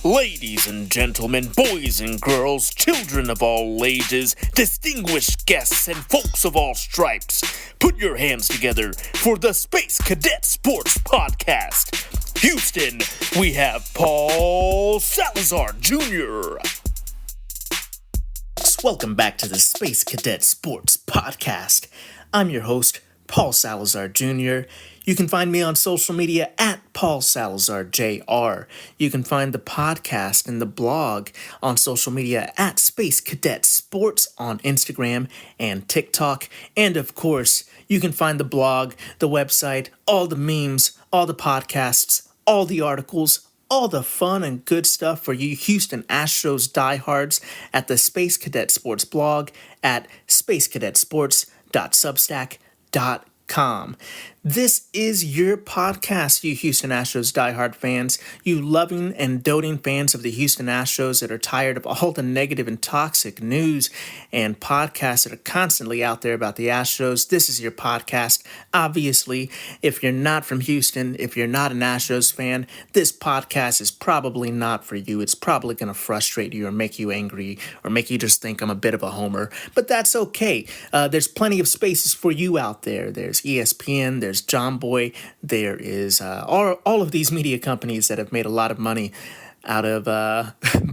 Ladies and gentlemen, boys and girls, children of all ages, distinguished guests, and folks of all stripes, put your hands together for the Space Cadet Sports Podcast. Houston, we have Paul Salazar Jr. Welcome back to the Space Cadet Sports Podcast. I'm your host, Paul Salazar Jr. You can find me on social media at Paul Salazar Jr. You can find the podcast and the blog on social media at Space Cadet Sports on Instagram and TikTok. And of course, you can find the blog, the website, all the memes, all the podcasts, all the articles, all the fun and good stuff for you Houston Astros diehards at the Space Cadet Sports blog at spacecadetsports.substack.com. This is your podcast, you Houston Astros diehard fans, you loving and doting fans of the Houston Astros that are tired of all the negative and toxic news and podcasts that are constantly out there about the Astros. This is your podcast. Obviously, if you're not from Houston, if you're not an Astros fan, this podcast is probably not for you. It's probably going to frustrate you or make you angry or make you just think I'm a bit of a homer. But that's okay. There's plenty of spaces for you out there. There's ESPN, there's John Boy, there is all of these media companies that have made a lot of money out of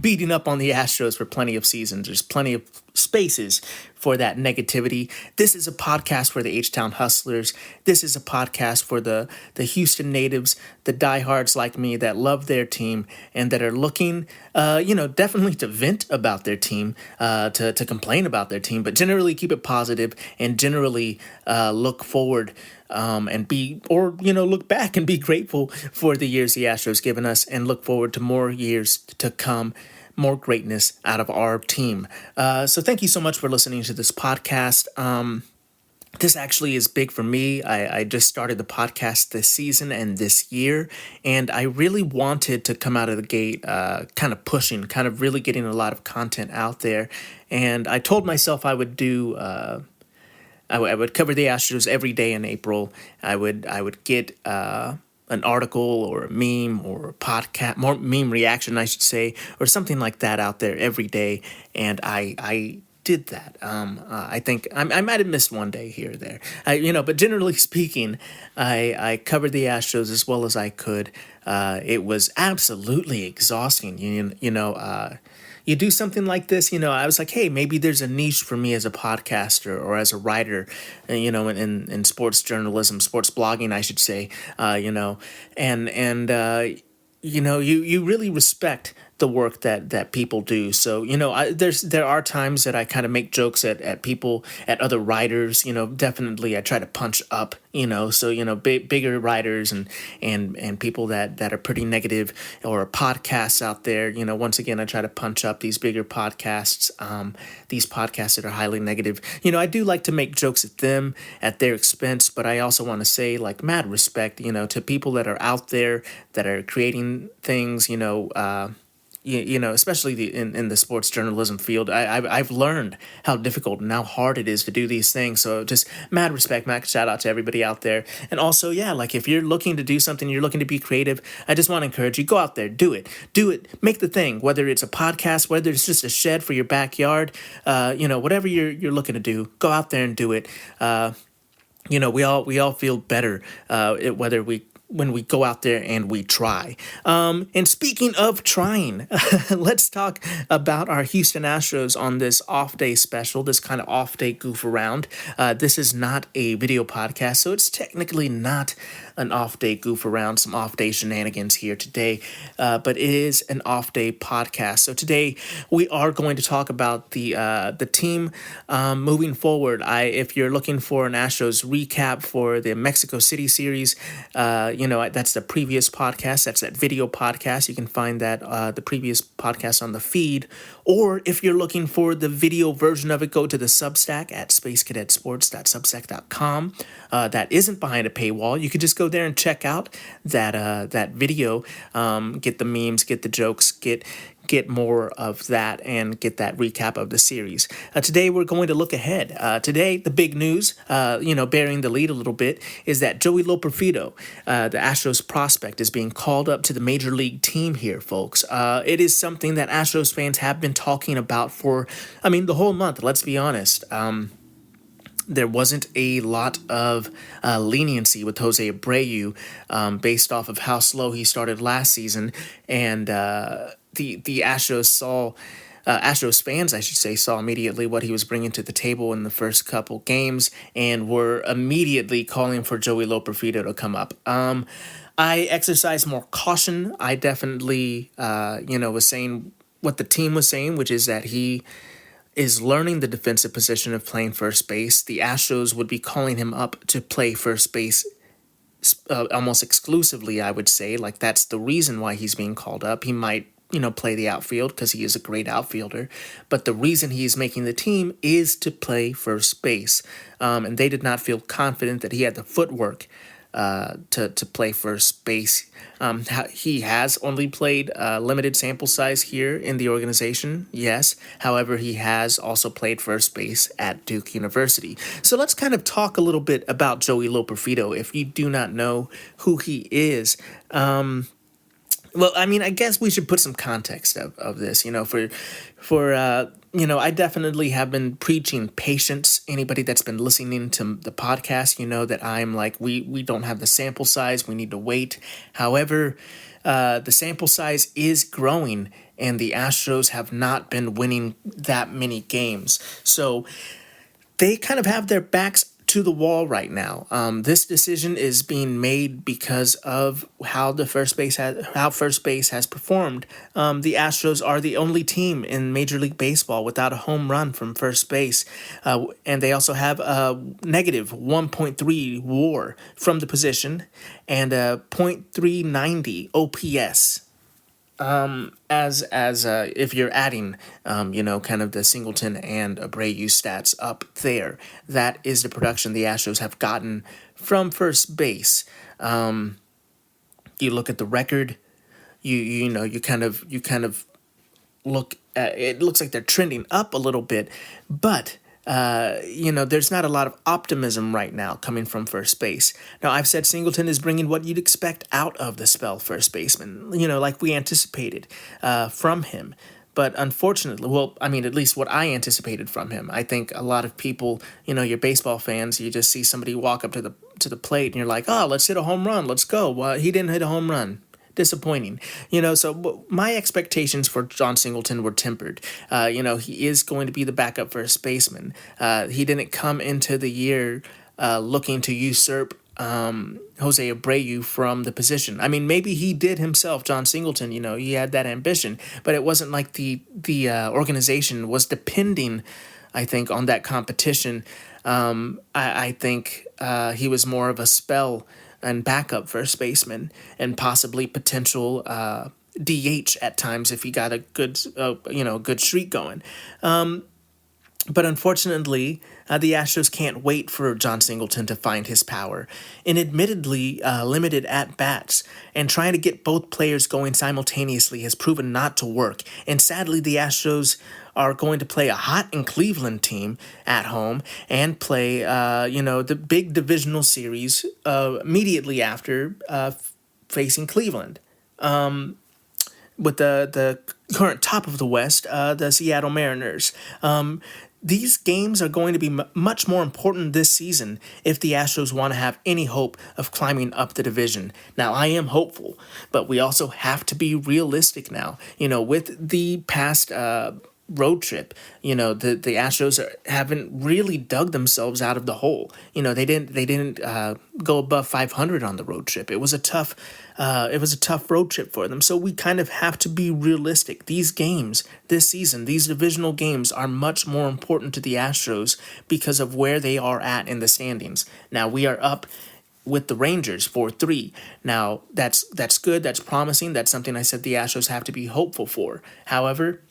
beating up on the Astros for plenty of seasons. There's plenty of spaces for that negativity. This is a podcast for the H-Town hustlers. This is a podcast for the Houston natives, the diehards like me that love their team and that are looking, definitely to vent about their team, to complain about their team, but generally keep it positive and generally look forward and look back and be grateful for the years the Astros given us and look forward to more years to come, more greatness out of our team. So thank you so much for listening to this podcast. This actually is big for me. I just started the podcast this season and this year, and I really wanted to come out of the gate kind of pushing, kind of really getting a lot of content out there. And I told myself I would do... I would cover the Astros every day in April. I would get an article or a meme or a podcast, more meme reaction, I should say, or something like that out there every day. And I did that. I think I might have missed one day here or there. But generally speaking, I covered the Astros as well as I could. It was absolutely exhausting. You do something like this, I was like, hey, maybe there's a niche for me as a podcaster or as a writer, in sports journalism, sports blogging, I should say, you really respect the work that people do. So, there are times that I kind of make jokes at people, at other writers, definitely I try to punch up, bigger writers and people that are pretty negative or podcasts out there. Once again, I try to punch up these bigger podcasts, these podcasts that are highly negative. I do like to make jokes at them at their expense, but I also want to say mad respect, to people that are out there that are creating things, especially in the sports journalism field. I've learned how difficult and how hard it is to do these things. So just mad respect, mad shout out to everybody out there. And also, if you're looking to do something, you're looking to be creative, I just want to encourage you, go out there, do it, make the thing, whether it's a podcast, whether it's just a shed for your backyard, whatever you're looking to do, go out there and do it. We all feel better, when we go out there and we try. And speaking of trying, let's talk about our Houston Astros on this off-day special, this kind of off-day goof around. This is not a video podcast, so it's technically not an off-day goof around, some off-day shenanigans here today, but it is an off-day podcast. So today we are going to talk about the team moving forward. If you're looking for an Astros recap for the Mexico City series, that's the previous podcast. That's that video podcast. You can find that the previous podcast on the feed. Or if you're looking for the video version of it, go to the Substack at spacecadetsports.substack.com. That isn't behind a paywall. You can just go there and check out that video. Get the memes, get the jokes, get get more of that and get that recap of the series. Today, we're going to look ahead. Today, the big news, bearing the lead a little bit, is that Joey Loperfido, the Astros prospect, is being called up to the major league team here, folks. It is something that Astros fans have been talking about for, the whole month, let's be honest. There wasn't a lot of leniency with Jose Abreu based off of how slow he started last season, and the Astros fans, I should say, saw immediately what he was bringing to the table in the first couple games and were immediately calling for Joey Loperfido to come up. I exercised more caution. I definitely, was saying what the team was saying, which is that he is learning the defensive position of playing first base. The Astros would be calling him up to play first base almost exclusively, I would say. Like, that's the reason why he's being called up. He might, play the outfield because he is a great outfielder. But the reason he's making the team is to play first base. And they did not feel confident that he had the footwork to play first base. He has only played limited sample size here in the organization, yes. However, he has also played first base at Duke University. So let's kind of talk a little bit about Joey Loperfido if you do not know who he is. I guess we should put some context of this, I definitely have been preaching patience. Anybody that's been listening to the podcast, that I'm like, we don't have the sample size. We need to wait. However, the sample size is growing, and the Astros have not been winning that many games. So they kind of have their backs to the wall right now. This decision is being made because of how first base has performed. The Astros are the only team in Major League Baseball without a home run from first base, and they also have a negative 1.3 WAR from the position and a .390 OPS. If you're adding, kind of the Singleton and Abreu stats up there, that is the production the Astros have gotten from first base. You look at the record, you kind of look at it. Looks like they're trending up a little bit, but there's not a lot of optimism right now coming from first base. Now, I've said Singleton is bringing what you'd expect out of the spell first baseman, like we anticipated from him. But unfortunately, at least what I anticipated from him. I think a lot of people, your baseball fans, you just see somebody walk up to the plate and you're like, oh, let's hit a home run. Let's go. Well, he didn't hit a home run. Disappointing, so my expectations for John Singleton were tempered. He is going to be the backup first baseman. He didn't come into the year looking to usurp Jose Abreu from the position. Maybe he did himself, John Singleton, he had that ambition, but it wasn't like the organization was depending, I think, on that competition. I think he was more of a spell and backup first baseman, and possibly potential DH at times if he got a good streak going. But unfortunately, the Astros can't wait for John Singleton to find his power. In admittedly limited at-bats, and trying to get both players going simultaneously has proven not to work. And sadly, the Astros are going to play a hot in Cleveland team at home and play, the big divisional series immediately after facing Cleveland. With the current top of the West, the Seattle Mariners. These games are going to be much more important this season if the Astros want to have any hope of climbing up the division. Now, I am hopeful, but we also have to be realistic now. With the past road trip, the Astros haven't really dug themselves out of the hole. They didn't go above 500 on the road trip. It was a tough road trip for them. So we kind of have to be realistic. These games this season, these divisional games, are much more important to the Astros because of where they are at in the standings. Now, we are up with the Rangers 4-3. Now, that's good. That's promising. That's something I said the Astros have to be hopeful for. However,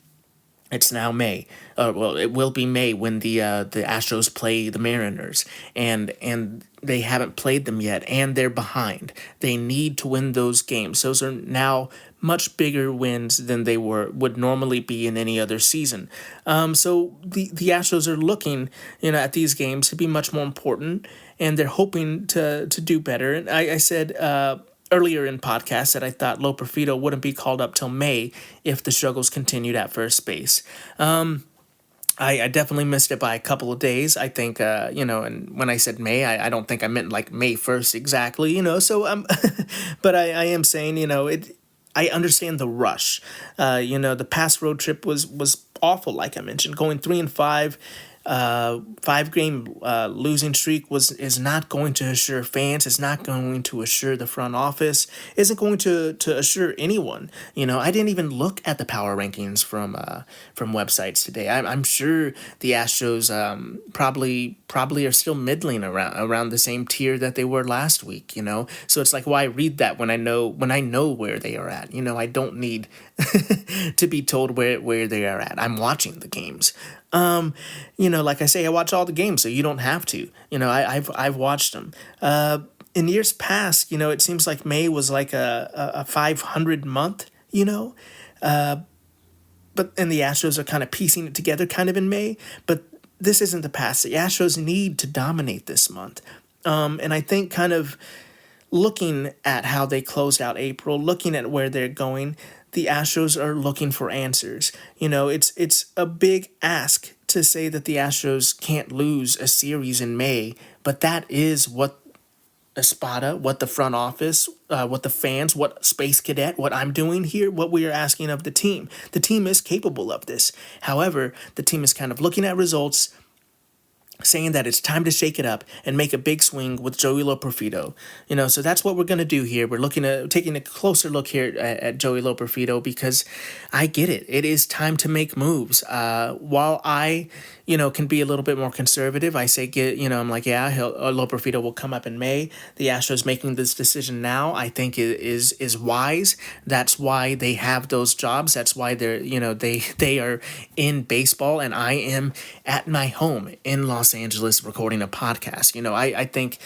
It's now May. Well, it will be May when the Astros play the Mariners, and they haven't played them yet, and they're behind. They need to win those games. Those are now much bigger wins than they would normally be in any other season. So the Astros are looking, at these games to be much more important, and they're hoping to do better. And I said. Earlier in podcasts that I thought Loperfido wouldn't be called up till May if the struggles continued at first base. I definitely missed it by a couple of days. I think, and when I said May, I don't think I meant like May 1st exactly, so, but I am saying, I understand the rush. The past road trip was awful, like I mentioned, going 3-5. 5 game losing streak is not going to assure fans. It's not going to assure the front office. Isn't going to assure anyone. I didn't even look at the power rankings from websites today. I'm sure the Astros probably are still middling around the same tier that they were last week. So it's like, why read that when I know where they are at. I don't need to be told where they are at. I'm watching the games. Like I say, I watch all the games, so you don't have to. I've watched them. In years past, it seems like May was like a 500 month. But and the Astros are kind of piecing it together, kind of in May. But this isn't the past. The Astros need to dominate this month, and I think kind of looking at how they closed out April, looking at where they're going, the Astros are looking for answers. It's a big ask to say that the Astros can't lose a series in May, but that is what Espada, what the front office, what the fans, what Space Cadet, what I'm doing here, what we are asking of the team. The team is capable of this. However, the team is kind of looking at results, saying that it's time to shake it up and make a big swing with Joey Loperfido. So that's what we're going to do here. We're taking a closer look here at Joey Loperfido because I get it. It is time to make moves. While I, can be a little bit more conservative, I say I'm like, yeah, Loperfido will come up in May. The Astros making this decision now, I think is wise. That's why they have those jobs. That's why they're, they are in baseball, and I am at my home in Los Angeles recording a podcast. I think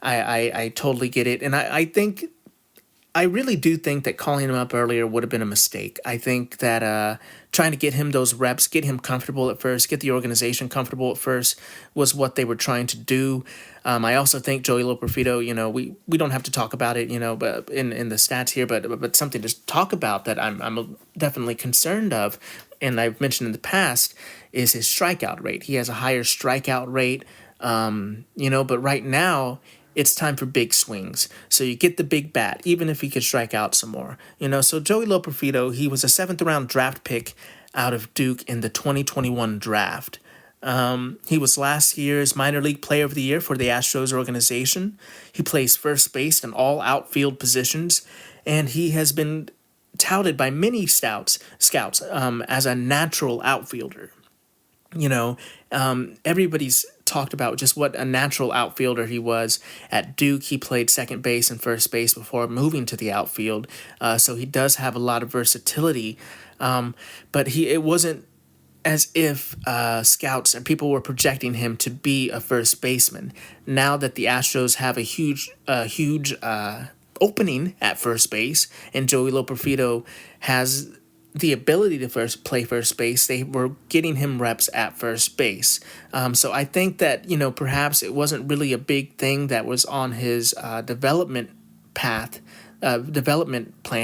I totally get it. And I really do think that calling him up earlier would have been a mistake. I think that trying to get him those reps, get him comfortable at first, get the organization comfortable at first was what they were trying to do. I also think Joey Loperfido, we don't have to talk about it, but in the stats here, but something to talk about that I'm definitely concerned of, and I've mentioned in the past, is his strikeout rate. He has a higher strikeout rate, but right now it's time for big swings. So you get the big bat, even if he could strike out some more. So Joey Loperfido, he was a 7th round draft pick out of Duke in the 2021 draft. He was last year's minor league player of the year for the Astros organization. He plays first base and all outfield positions, and he has been touted by many scouts as a natural outfielder. Everybody's talked about just what a natural outfielder he was. At Duke, he played second base and first base before moving to the outfield, so he does have a lot of versatility, but it wasn't as if scouts and people were projecting him to be a first baseman. Now that the Astros have a huge opening at first base, and Joey Loperfido has the ability to play first base, they were getting him reps at first base. So I think that, perhaps it wasn't really a big thing that was on his development plan,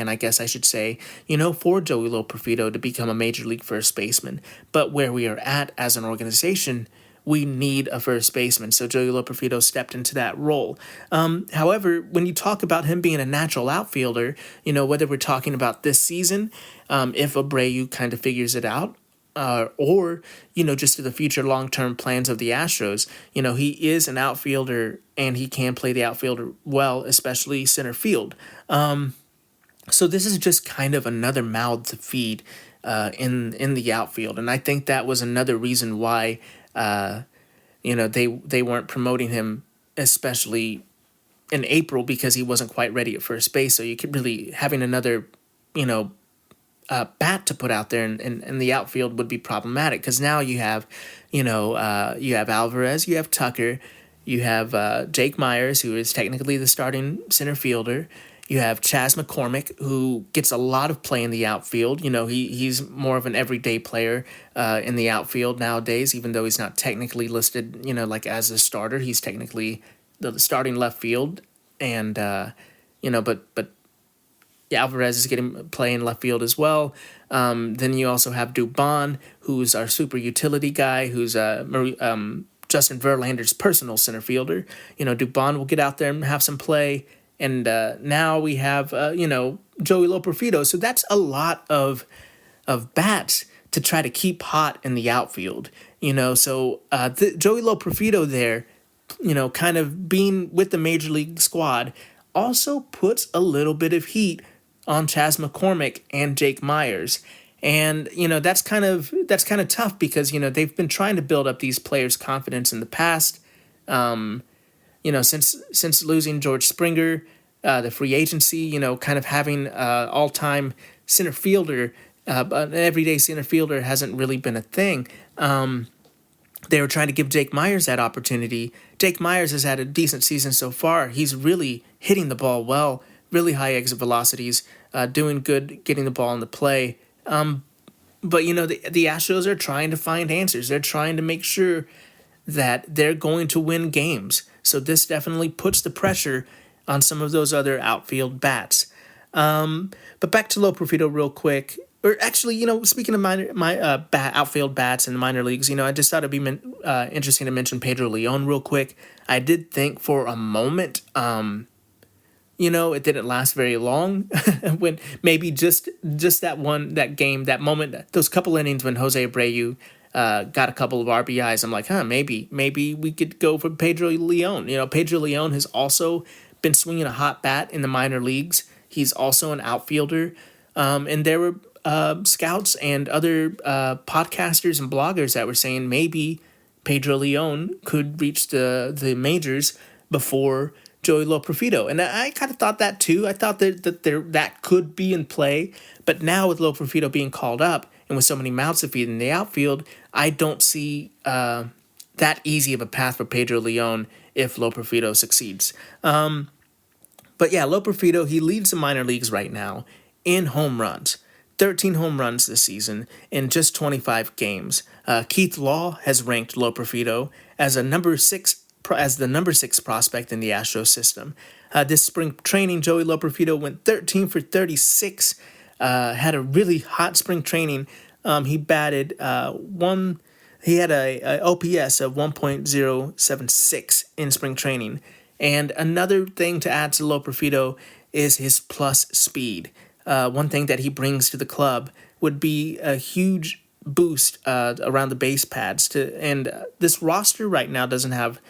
I guess I should say, for Joey Loperfido to become a major league first baseman. But where we are at as an organization, we need a first baseman. So Joey Loperfido stepped into that role. However, when you talk about him being a natural outfielder, whether we're talking about this season, if Abreu kind of figures it out, or, just to the future long-term plans of the Astros, he is an outfielder and he can play the outfielder well, especially center field. So this is just kind of another mouth to feed in the outfield. And I think that was another reason why they weren't promoting him, especially in April, because he wasn't quite ready at first base. So you could really having another, bat to put out there in the outfield would be problematic, because now you have, you have Alvarez, you have Tucker, you have Jake Myers, who is technically the starting center fielder. You have Chas McCormick, who gets a lot of play in the outfield. He's more of an everyday player in the outfield nowadays, even though he's not technically listed, like as a starter. He's technically the starting left field, and but yeah, Alvarez is getting play in left field as well. Then you also have Dubon, who's our super utility guy, who's Justin Verlander's personal center fielder. Dubon will get out there and have some play. And now we have, Joey Loperfido. So that's a lot of bats to try to keep hot in the outfield. So Joey Loperfido there, kind of being with the major league squad, also puts a little bit of heat on Chas McCormick and Jake Myers. And, that's kind of tough, because, they've been trying to build up these players' confidence in the past. Since losing George Springer, the free agency, kind of having all-time center fielder, an everyday center fielder hasn't really been a thing. They were trying to give Jake Myers that opportunity. Jake Myers has had a decent season so far. He's really hitting the ball well, really high exit velocities, doing good, getting the ball in the play. But, the Astros are trying to find answers. They're trying to make sure that they're going to win games. So this definitely puts the pressure on some of those other outfield bats. But back to Loperfido real quick. Or actually, speaking of outfield bats in the minor leagues, I just thought it'd be interesting to mention Pedro Leon real quick. I did think for a moment, it didn't last very long when maybe just that game, that moment, those couple innings when Jose Abreu got a couple of RBIs. I'm like, maybe we could go for Pedro Leon. Pedro Leon has also been swinging a hot bat in the minor leagues. He's also an outfielder. And there were scouts and other podcasters and bloggers that were saying maybe Pedro Leon could reach the majors before Joey Loperfido. And I kind of thought that too. I thought that could be in play. But now with Loperfido being called up and with so many mouths to feed in the outfield, I don't see that easy of a path for Pedro Leon if Loperfido succeeds. But yeah, Loperfido, he leads the minor leagues right now in home runs. 13 home runs this season in just 25 games. Keith Law has ranked Loperfido as the number 6 prospect in the Astros system. This spring training, Joey Loperfido went 13 for 36. Had a really hot spring training. He batted He had a OPS of 1.076 in spring training. And another thing to add to Loperfido is his plus speed. One thing that he brings to the club would be a huge boost around the base pads. And this roster right now doesn't have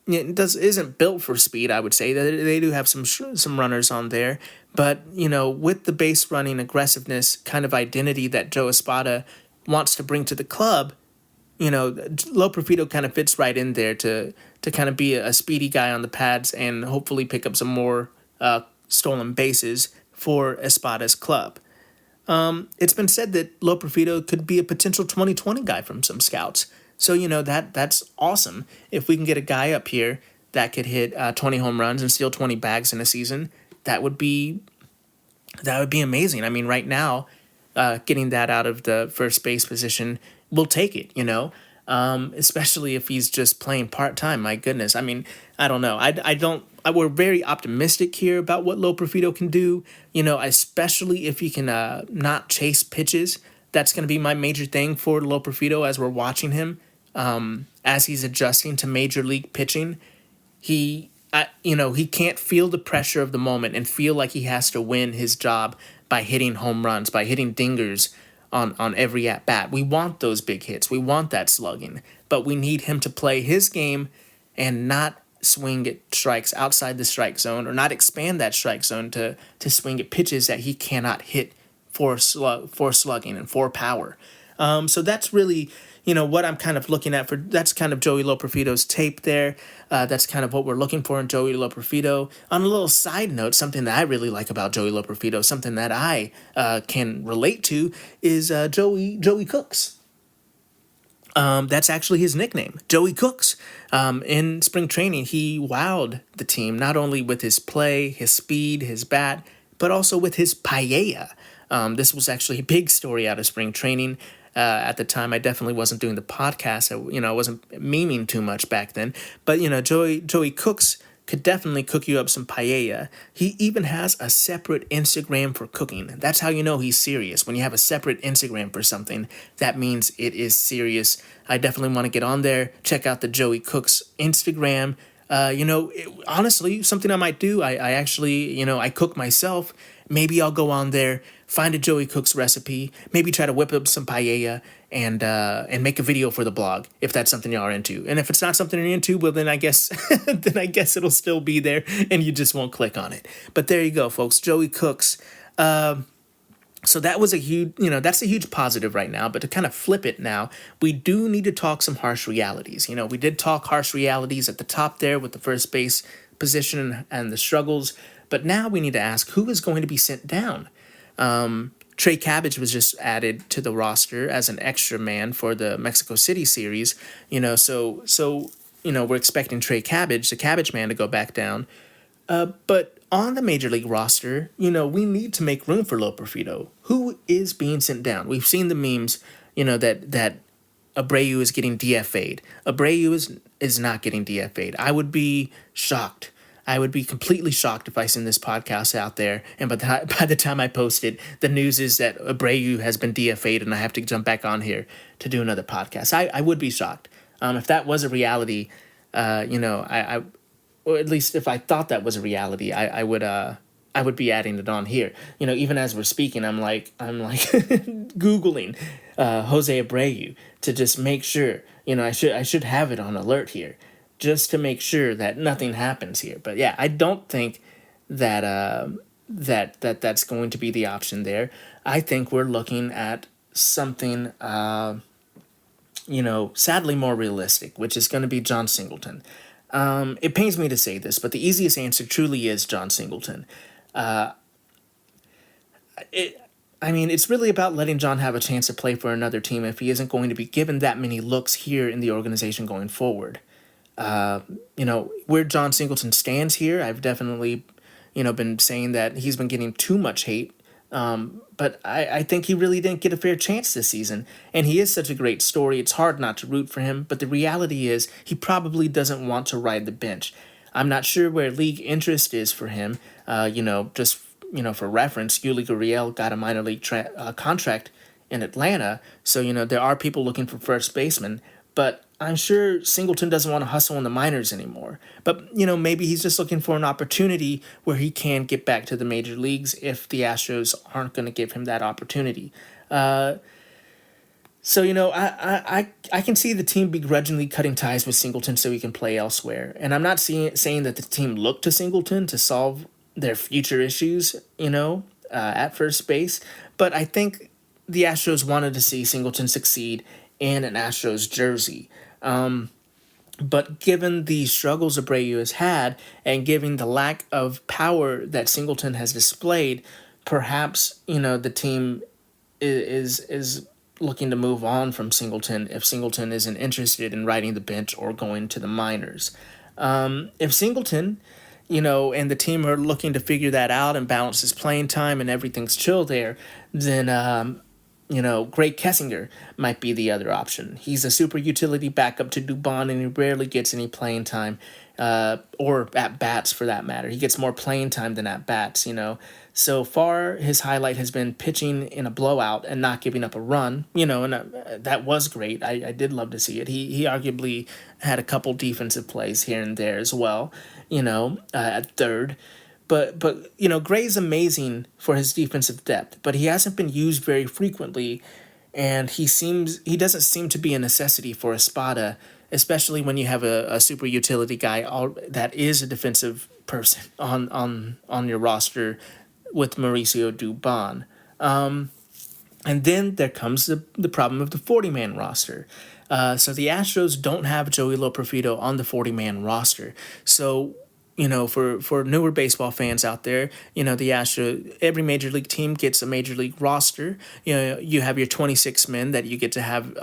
isn't built for speed. I would say that they do have some runners on there, but with the base running aggressiveness kind of identity that Joe Espada wants to bring to the club, Loperfido kind of fits right in there to kind of be a speedy guy on the pads and hopefully pick up some more stolen bases for Espada's club. It's been said that Loperfido could be a potential 2020 guy from some scouts. So, that's awesome. If we can get a guy up here that could hit 20 home runs and steal 20 bags in a season, that would be amazing. I mean, right now, getting that out of the first base position, we'll take it, especially if he's just playing part-time. My goodness. I mean, I don't know. We're very optimistic here about what Loperfido can do, especially if he can not chase pitches. That's going to be my major thing for Loperfido as we're watching him, as he's adjusting to major league pitching. He can't feel the pressure of the moment and feel like he has to win his job by hitting home runs, by hitting dingers on every at-bat. We want those big hits. We want that slugging. But we need him to play his game and not swing at strikes outside the strike zone, or not expand that strike zone to swing at pitches that he cannot hit for slugging and for power. So that's really, what I'm kind of looking at for. That's kind of Joey Loperfido's tape there. That's kind of what we're looking for in Joey Loperfido. On a little side note, something that I really like about Joey Loperfido, something that I can relate to, is Joey Cooks. That's actually his nickname, Joey Cooks. In spring training, he wowed the team not only with his play, his speed, his bat, but also with his paella. This was actually a big story out of spring training. At the time, I definitely wasn't doing the podcast. I wasn't memeing too much back then. But Joey Cooks could definitely cook you up some paella. He even has a separate Instagram for cooking. That's how you know he's serious. When you have a separate Instagram for something, that means it is serious. I definitely want to get on there, check out the Joey Cooks Instagram. Honestly, something I might do. I actually, I cook myself. Maybe I'll go on there, find a Joey Cooks recipe, maybe try to whip up some paella and make a video for the blog if that's something you are into. And if it's not something you're into, well then I guess it'll still be there and you just won't click on it. But there you go, folks. Joey Cooks. So that was a huge, that's a huge positive right now. But to kind of flip it now, we do need to talk some harsh realities. We did talk harsh realities at the top there with the first base position and the struggles. But now we need to ask who is going to be sent down. Trey Cabbage was just added to the roster as an extra man for the Mexico City series. So we're expecting Trey Cabbage, the Cabbage Man, to go back down. But on the Major League roster, we need to make room for Loperfido. Who is being sent down? We've seen the memes, that Abreu is getting DFA'd. Abreu is not getting DFA'd. I would be shocked. I would be completely shocked if I send this podcast out there, and by the time I post it, the news is that Abreu has been DFA'd and I have to jump back on here to do another podcast. I would be shocked. If that was a reality, I or at least if I thought that was a reality, I would be adding it on here. Even as we're speaking, I'm like Googling Jose Abreu to just make sure. I should have it on alert here, just to make sure that nothing happens here. But yeah, I don't think that that's going to be the option there. I think we're looking at something, sadly more realistic, which is going to be John Singleton. It pains me to say this, but the easiest answer truly is John Singleton. It's really about letting John have a chance to play for another team if he isn't going to be given that many looks here in the organization going forward. Where John Singleton stands here, I've definitely, been saying that he's been getting too much hate. But I think he really didn't get a fair chance this season. And he is such a great story. It's hard not to root for him. But the reality is he probably doesn't want to ride the bench. I'm not sure where league interest is for him. For reference, Yuli Gurriel got a minor league contract in Atlanta. So, there are people looking for first baseman. But I'm sure Singleton doesn't want to hustle in the minors anymore. But, maybe he's just looking for an opportunity where he can get back to the major leagues if the Astros aren't going to give him that opportunity. I can see the team begrudgingly cutting ties with Singleton so he can play elsewhere. And I'm not saying that the team looked to Singleton to solve their future issues, at first base. But I think the Astros wanted to see Singleton succeed in an Astros jersey. But given the struggles Abreu has had and given the lack of power that Singleton has displayed, perhaps, the team is looking to move on from Singleton if Singleton isn't interested in riding the bench or going to the minors. If Singleton, and the team are looking to figure that out and balance his playing time and everything's chill there, then Greg Kessinger might be the other option. He's a super utility backup to Dubon, and he rarely gets any playing time, or at-bats for that matter. He gets more playing time than at-bats, So far, his highlight has been pitching in a blowout and not giving up a run, and that was great. I did love to see it. He arguably had a couple defensive plays here and there as well, at third. But Gray's amazing for his defensive depth, but he hasn't been used very frequently, and he doesn't seem to be a necessity for Espada, especially when you have a super utility guy that is a defensive person on your roster with Mauricio Dubon. And then there comes the problem of the 40-man roster. So the Astros don't have Joey Loperfido on the 40-man roster. So, for newer baseball fans out there, the every major league team gets a major league roster. You have your 26 men that you get to have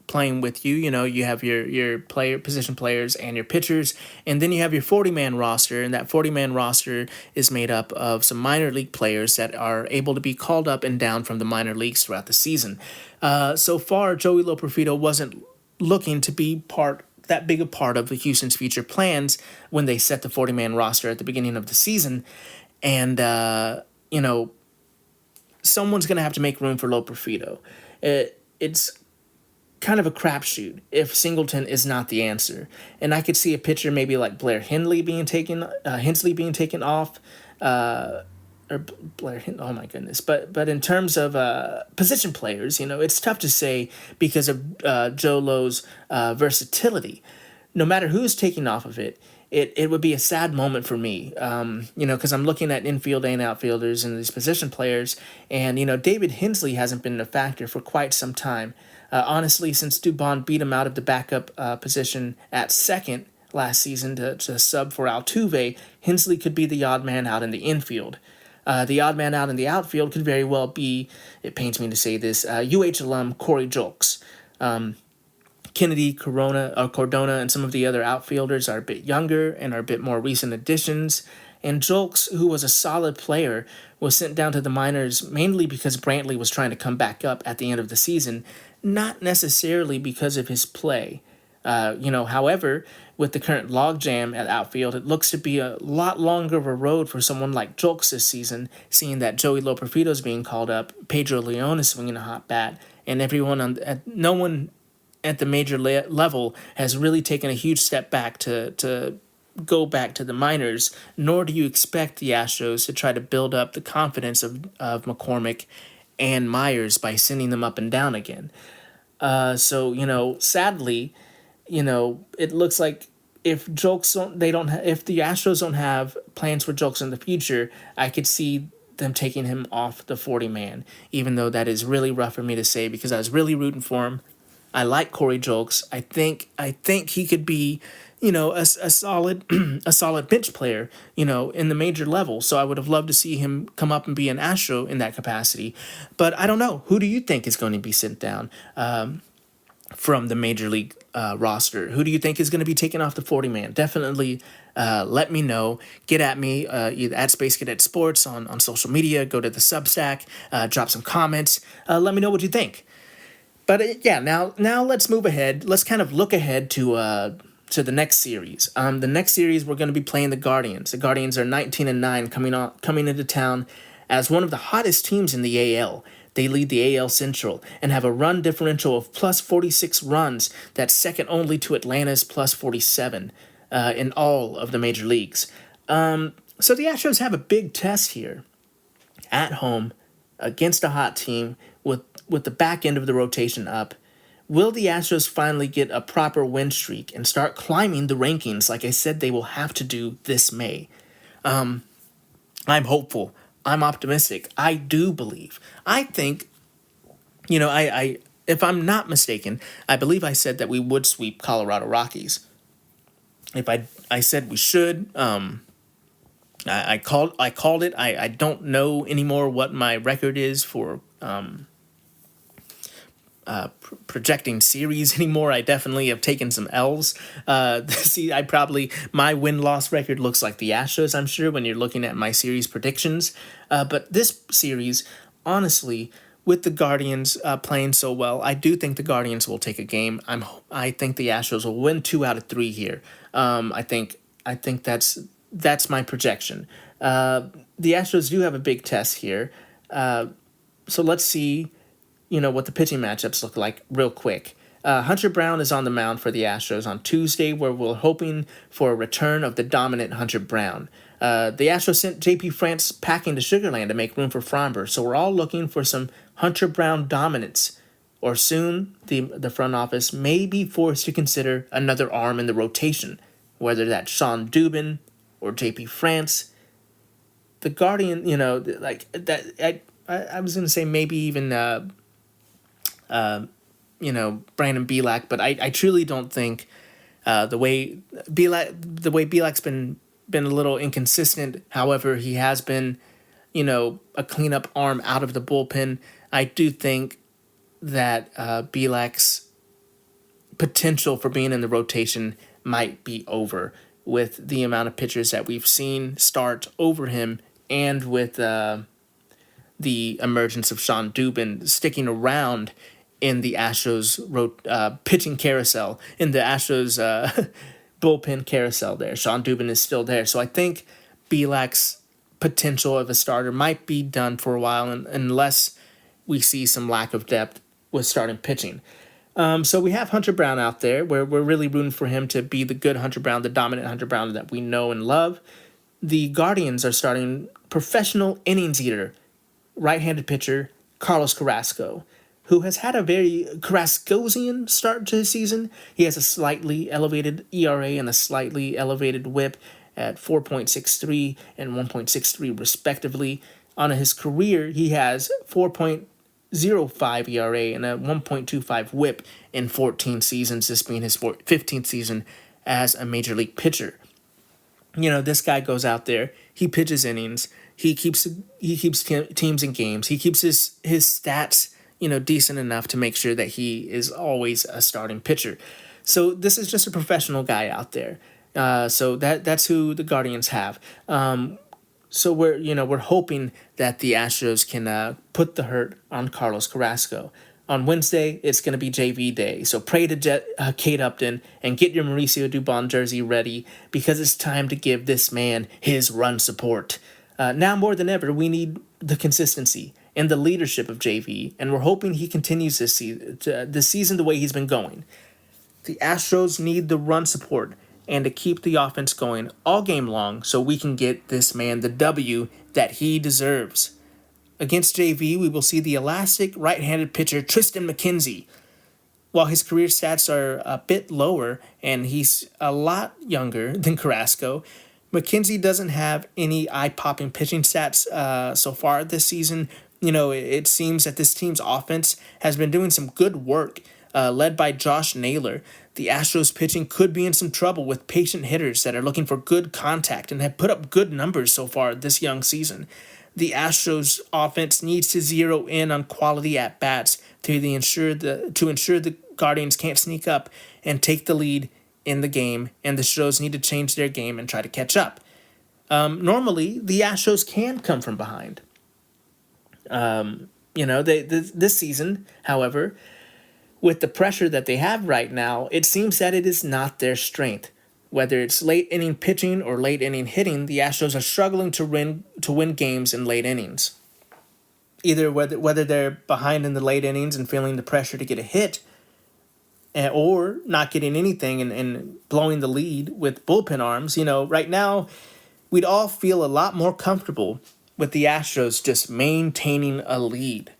playing with you. You have your position players and your pitchers, and then you have your 40-man roster, and that 40-man roster is made up of some minor league players that are able to be called up and down from the minor leagues throughout the season. So far, Joey Loperfido wasn't looking to be that big a part of the Houston's future plans when they set the 40-man roster at the beginning of the season, and someone's going to have to make room for Loperfido. It's kind of a crapshoot if Singleton is not the answer. And I could see a pitcher maybe like Hensley being taken off, or Blair. Oh my goodness! But in terms of position players, it's tough to say because of Joe Lowe's versatility. No matter who's taking off of it, it would be a sad moment for me, because I'm looking at infield and outfielders and these position players, and David Hensley hasn't been a factor for quite some time. Honestly, since Dubon beat him out of the backup position at second last season to sub for Altuve, Hensley could be the odd man out in the infield. The odd man out in the outfield could very well be, it pains me to say this, UH alum Corey Julks. Kennedy, Cordona, and some of the other outfielders are a bit younger and are a bit more recent additions. And Julks, who was a solid player, was sent down to the minors mainly because Brantley was trying to come back up at the end of the season, not necessarily because of his play. However, with the current logjam at outfield, it looks to be a lot longer of a road for someone like Julks this season, seeing that Joey Loperfido is being called up, Pedro Leon is swinging a hot bat, and no one at the major level has really taken a huge step back to go back to the minors, nor do you expect the Astros to try to build up the confidence of McCormick and Myers by sending them up and down again. Sadly, it looks like if the Astros don't have plans for Julks in the future, I could see them taking him off the 40-man, even though that is really rough for me to say because I was really rooting for him. I like Corey Julks. I think he could be, a solid a solid bench player, in the major level. So I would have loved to see him come up and be an Astro in that capacity. But I don't know. Who do you think is going to be sent down from the major league roster? Who do you think is going to be taken off the 40-man? Definitely let me know. Get at me either at Space Cadet Sports on social media. Go to the Substack. Drop some comments. Let me know what you think. But now let's move ahead. Let's kind of look ahead to the next series. The next series we're going to be playing the Guardians. The Guardians are 19-9 coming into town as one of the hottest teams in the AL. They lead the AL Central and have a run differential of plus 46 runs. That's second only to Atlanta's plus 47 in all of the major leagues. So the Astros have a big test here at home against a hot team with the back end of the rotation up. Will the Astros finally get a proper win streak and start climbing the rankings like I said they will have to do this May? I'm hopeful. I'm optimistic. I do believe. I think, I if I'm not mistaken, I believe I said that we would sweep Colorado Rockies. If I said we should, I called it. I don't know anymore what my record is for projecting series anymore. I definitely have taken some L's. My win-loss record looks like the Astros, I'm sure, when you're looking at my series predictions. But this series, honestly, with the Guardians playing so well, I do think the Guardians will take a game. I think the Astros will win 2 out of 3 here. I think that's my projection. The Astros do have a big test here. So let's see what the pitching matchups look like real quick. Hunter Brown is on the mound for the Astros on Tuesday, where we're hoping for a return of the dominant Hunter Brown. The Astros sent J.P. France packing to Sugarland to make room for Framber, so we're all looking for some Hunter Brown dominance. Or soon, the front office may be forced to consider another arm in the rotation, whether that's Sean Dubin or J.P. France. The Guardian, I was going to say maybe even Brandon Bielak, but I truly don't think the way Bielak's been a little inconsistent. However, he has been a cleanup arm out of the bullpen. I do think that Bielak's potential for being in the rotation might be over with the amount of pitchers that we've seen start over him, and with the emergence of Sean Dubin sticking around in the Astros pitching carousel, in the Astros bullpen carousel there. Sean Dubin is still there. So I think Bielak's potential of a starter might be done for a while, unless we see some lack of depth with starting pitching. So we have Hunter Brown out there. We're really rooting for him to be the good Hunter Brown, the dominant Hunter Brown that we know and love. The Guardians are starting professional innings eater, right-handed pitcher Carlos Carrasco, who has had a very Carrascosian start to his season. He has a slightly elevated ERA and a slightly elevated WHIP at 4.63 and 1.63 respectively. On his career, he has 4.05 ERA and a 1.25 WHIP in 14 seasons, this being his 15th season as a major league pitcher. This guy goes out there, he pitches innings, he keeps teams in games, he keeps his stats decent enough to make sure that he is always a starting pitcher. So this is just a professional guy out there. So that's who the Guardians have. So we're hoping that the Astros can put the hurt on Carlos Carrasco. On Wednesday, it's going to be JV Day. So pray to Kate Upton and get your Mauricio Dubon jersey ready, because it's time to give this man his run support. Now more than ever, we need the consistency and the leadership of JV, and we're hoping he continues this season the way he's been going. The Astros need the run support and to keep the offense going all game long, so we can get this man the W that he deserves. Against JV, we will see the elastic right-handed pitcher Tristan McKenzie. While his career stats are a bit lower and he's a lot younger than Carrasco, McKenzie doesn't have any eye-popping pitching stats so far this season. It seems that this team's offense has been doing some good work, led by Josh Naylor. The Astros pitching could be in some trouble with patient hitters that are looking for good contact and have put up good numbers so far this young season. The Astros offense needs to zero in on quality at-bats to ensure the Guardians can't sneak up and take the lead in the game, and the Astros need to change their game and try to catch up. Normally, the Astros can come from behind. This season, however, with the pressure that they have right now, it seems that it is not their strength. Whether it's late inning pitching or late inning hitting, the Astros are struggling to win games in late innings. Either whether they're behind in the late innings and feeling the pressure to get a hit, or not getting anything and blowing the lead with bullpen arms. Right now, we'd all feel a lot more comfortable with the Astros just maintaining a lead.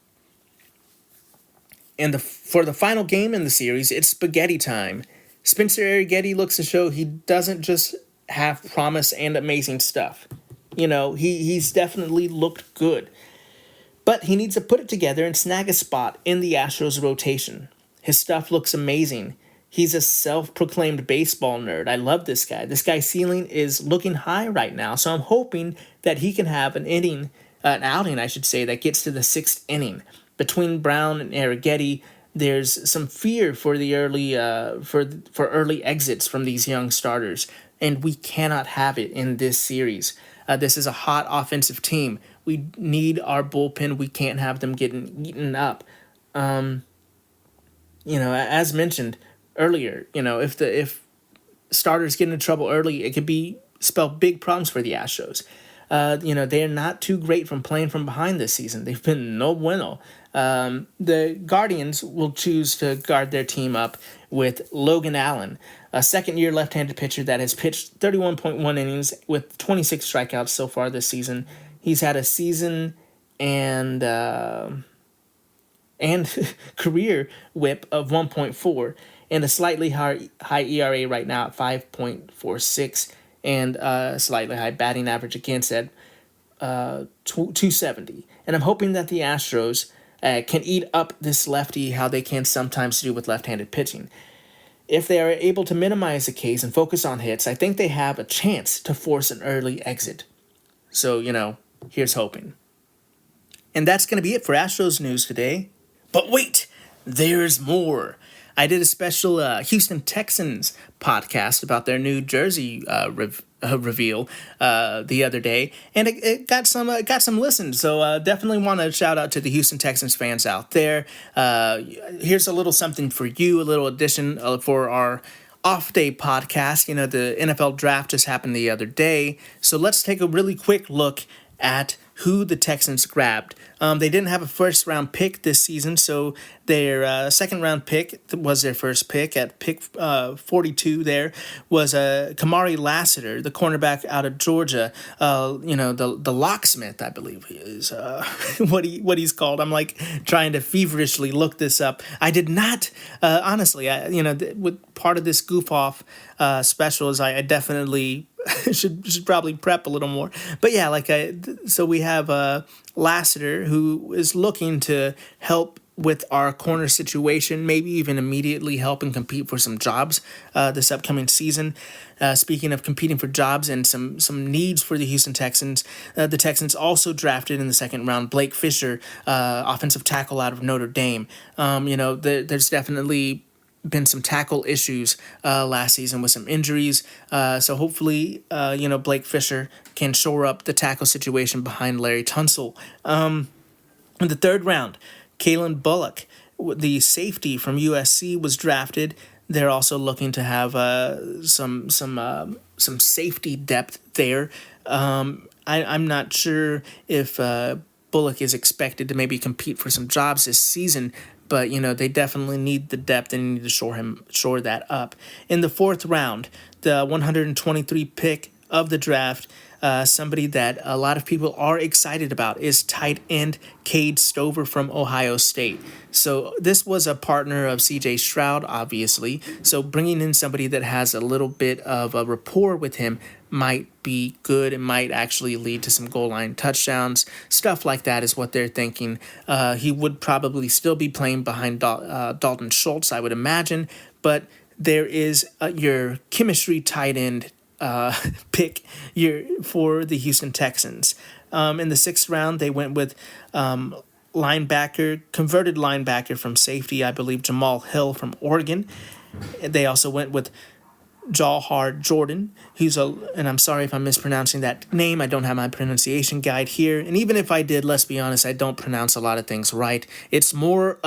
And for the final game in the series, it's spaghetti time. Spencer Arrighetti looks to show he doesn't just have promise and amazing stuff. He's definitely looked good. But he needs to put it together and snag a spot in the Astros rotation. His stuff looks amazing. He's a self-proclaimed baseball nerd. I love this guy. This guy's ceiling is looking high right now, so I'm hoping that he can have an outing, I should say, that gets to the 6th inning. Between Brown and Arrighetti, there's some fear for the early for early exits from these young starters, and we cannot have it in this series. This is a hot offensive team. We need our bullpen. We can't have them getting eaten up. As mentioned earlier, if starters get into trouble early, it could spell big problems for the Astros. They are not too great from playing from behind this season. They've been no bueno. The Guardians will choose to guard their team up with Logan Allen, a second-year left-handed pitcher that has pitched 31.1 innings with 26 strikeouts so far this season. He's had a season and career WHIP of 1.4 and a slightly high ERA right now at 5.46 and a slightly high batting average against at 270. And I'm hoping that the Astros can eat up this lefty how they can sometimes do with left-handed pitching. If they are able to minimize the Ks and focus on hits, I think they have a chance to force an early exit. So, here's hoping. And that's going to be it for Astros news today. But wait, there's more. I did a special Houston Texans podcast about their new jersey reveal the other day, and it got some listens. So definitely want to shout out to the Houston Texans fans out there. Here's a little something for you, a little addition for our off day podcast. The NFL draft just happened the other day, so let's take a really quick look at who the Texans grabbed. They didn't have a first-round pick this season, so their second-round pick was their first pick. At pick 42 there was Kamari Lassiter, the cornerback out of Georgia. The locksmith, I believe he is what he's called. I'm trying to feverishly look this up. I did not, honestly, with part of this goof-off special is I definitely should probably prep a little more. But yeah, so we have Lassiter, who is looking to help with our corner situation, maybe even immediately help and compete for some jobs this upcoming season. Speaking of competing for jobs and some needs for the Houston Texans, the Texans also drafted in the second round Blake Fisher, offensive tackle out of Notre Dame. There's definitely been some tackle issues last season with some injuries. So hopefully, Blake Fisher can shore up the tackle situation behind Larry Tunsil. In the third round, Kalen Bullock, the safety from USC, was drafted. They're also looking to have some safety depth there. I'm not sure if Bullock is expected to maybe compete for some jobs this season, but, they definitely need the depth and need to shore that up. In the fourth round, the 123 pick of the draft, somebody that a lot of people are excited about is tight end Cade Stover from Ohio State. So this was a partner of C.J. Stroud, obviously. So bringing in somebody that has a little bit of a rapport with him might be good. It might actually lead to some goal line touchdowns. Stuff like that is what they're thinking. He would probably still be playing behind Dalton Schultz, I would imagine. But there is your chemistry tight end pick for the Houston Texans. In the sixth round, they went with converted linebacker from safety, I believe Jamal Hill from Oregon. They also went with Jawhar Jordan, and I'm sorry if I'm mispronouncing that name. I don't have my pronunciation guide here, and even if I did, let's be honest, I don't pronounce a lot of things right. It's more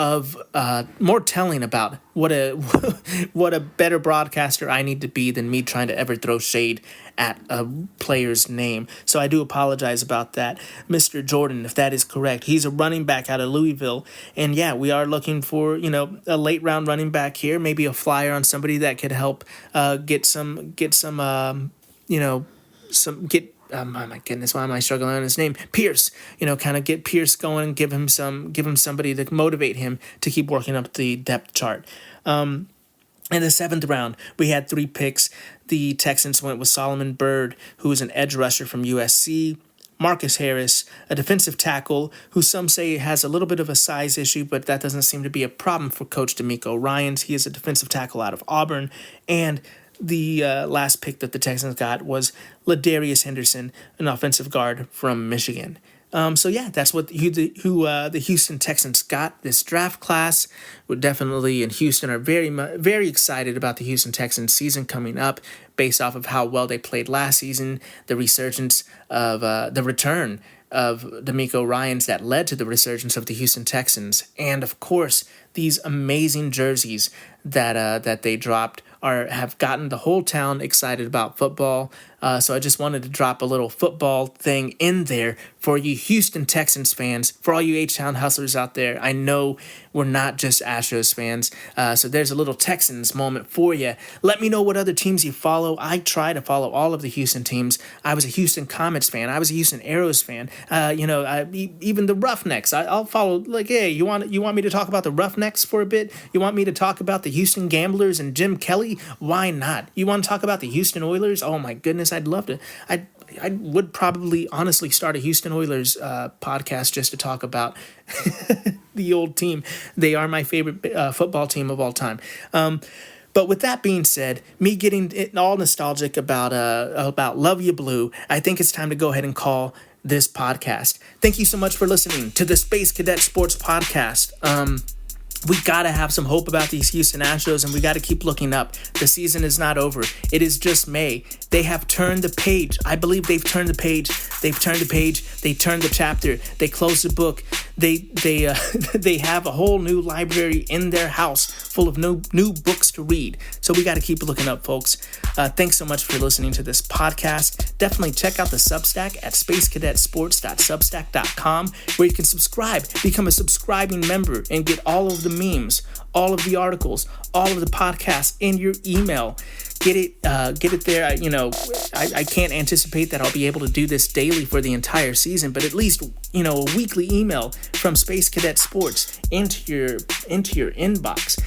telling about what a better broadcaster I need to be than me trying to ever throw shade at a player's name. So I do apologize about that. Mr. Jordan, if that is correct, he's a running back out of Louisville. And yeah, we are looking for, a late round running back here, maybe a flyer on somebody that could help oh my goodness, why am I struggling on his name? Pierce, kind of get Pierce going, give him somebody to motivate him to keep working up the depth chart. In the seventh round, we had 3 picks. The Texans went with Solomon Byrd, who is an edge rusher from USC. Marcus Harris, a defensive tackle, who some say has a little bit of a size issue, but that doesn't seem to be a problem for Coach DeMeco Ryans. He is a defensive tackle out of Auburn. And the last pick that the Texans got was Ladarius Henderson, an offensive guard from Michigan. So yeah, that's what the Houston Texans got this draft class. We're definitely in Houston are very excited about the Houston Texans season coming up, based off of how well they played last season, the resurgence of the return of DeMeco Ryans that led to the resurgence of the Houston Texans, and of course these amazing jerseys that they dropped have gotten the whole town excited about football. So I just wanted to drop a little football thing in there for you Houston Texans fans, for all you H-Town hustlers out there. I know we're not just Astros fans, so there's a little Texans moment for you. Let me know what other teams you follow. I try to follow all of the Houston teams. I was a Houston Comets fan. I was a Houston Aeros fan. Even the Roughnecks. I'll follow. Hey, you want me to talk about the Roughnecks for a bit? You want me to talk about the Houston Gamblers and Jim Kelly? Why not? You want to talk about the Houston Oilers? Oh my goodness, I'd love to. I would probably honestly start a Houston Oilers podcast just to talk about the old team. They are my favorite football team of all time. But with that being said, me getting all nostalgic about Love You Blue, I think it's time to go ahead and call this podcast. Thank you so much for listening to the Space Cadet Sports Podcast. We got to have some hope about these Houston Astros, and we got to keep looking up. The season is not over. It is just May. They have turned the page. I believe they've turned the page. They've turned the page. They turned the chapter. They closed the book. They have a whole new library in their house full of new books to read. So we got to keep looking up, folks. Thanks so much for listening to this podcast. Definitely check out the Substack at spacecadetsports.substack.com, where you can subscribe, become a subscribing member, and get all of the memes, all of the articles, all of the podcasts in your email. Get it there. I can't anticipate that I'll be able to do this daily for the entire season, but at least, a weekly email from Space Cadet Sports into your inbox.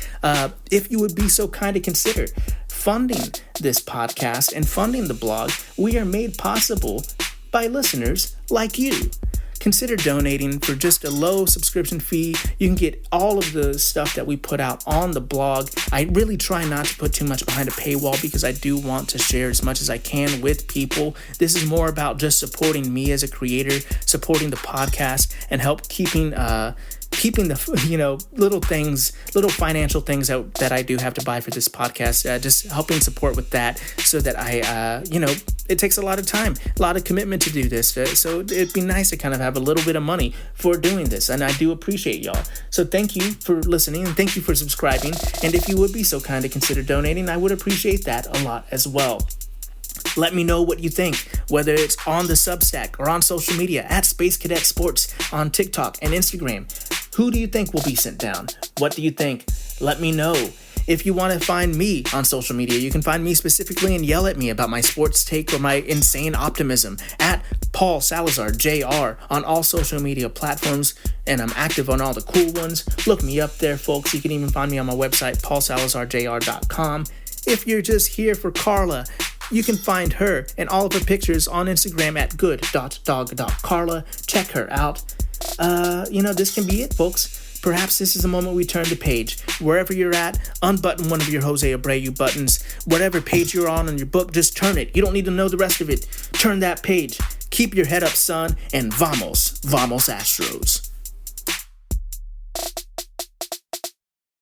If you would be so kind to consider funding this podcast and funding the blog, we are made possible by listeners like you. Consider donating for just a low subscription fee. You can get all of the stuff that we put out on the blog. I really try not to put too much behind a paywall because I do want to share as much as I can with people. This is more about just supporting me as a creator, supporting the podcast, and help keeping the little financial things that I do have to buy for this podcast, just helping support with that, so that it takes a lot of time, a lot of commitment to do this. So it'd be nice to kind of have a little bit of money for doing this, and I do appreciate y'all. So thank you for listening, and thank you for subscribing. And if you would be so kind to consider donating, I would appreciate that a lot as well. Let me know what you think, whether it's on the Substack or on social media at Space Cadet Sports on TikTok and Instagram. Who do you think will be sent down? What do you think? Let me know. If you want to find me on social media, you can find me specifically and yell at me about my sports take or my insane optimism at Paul Salazar Jr. on all social media platforms, and I'm active on all the cool ones. Look me up there, folks. You can even find me on my website, paulsalazarjr.com. If you're just here for Carla, you can find her and all of her pictures on Instagram at good.dog.carla. Check her out. This can be it, folks. Perhaps this is the moment we turn the page. Wherever you're at, unbutton one of your Jose Abreu buttons. Whatever page you're on your book, just turn it. You don't need to know the rest of it. Turn that page. Keep your head up, son, and vamos Astros.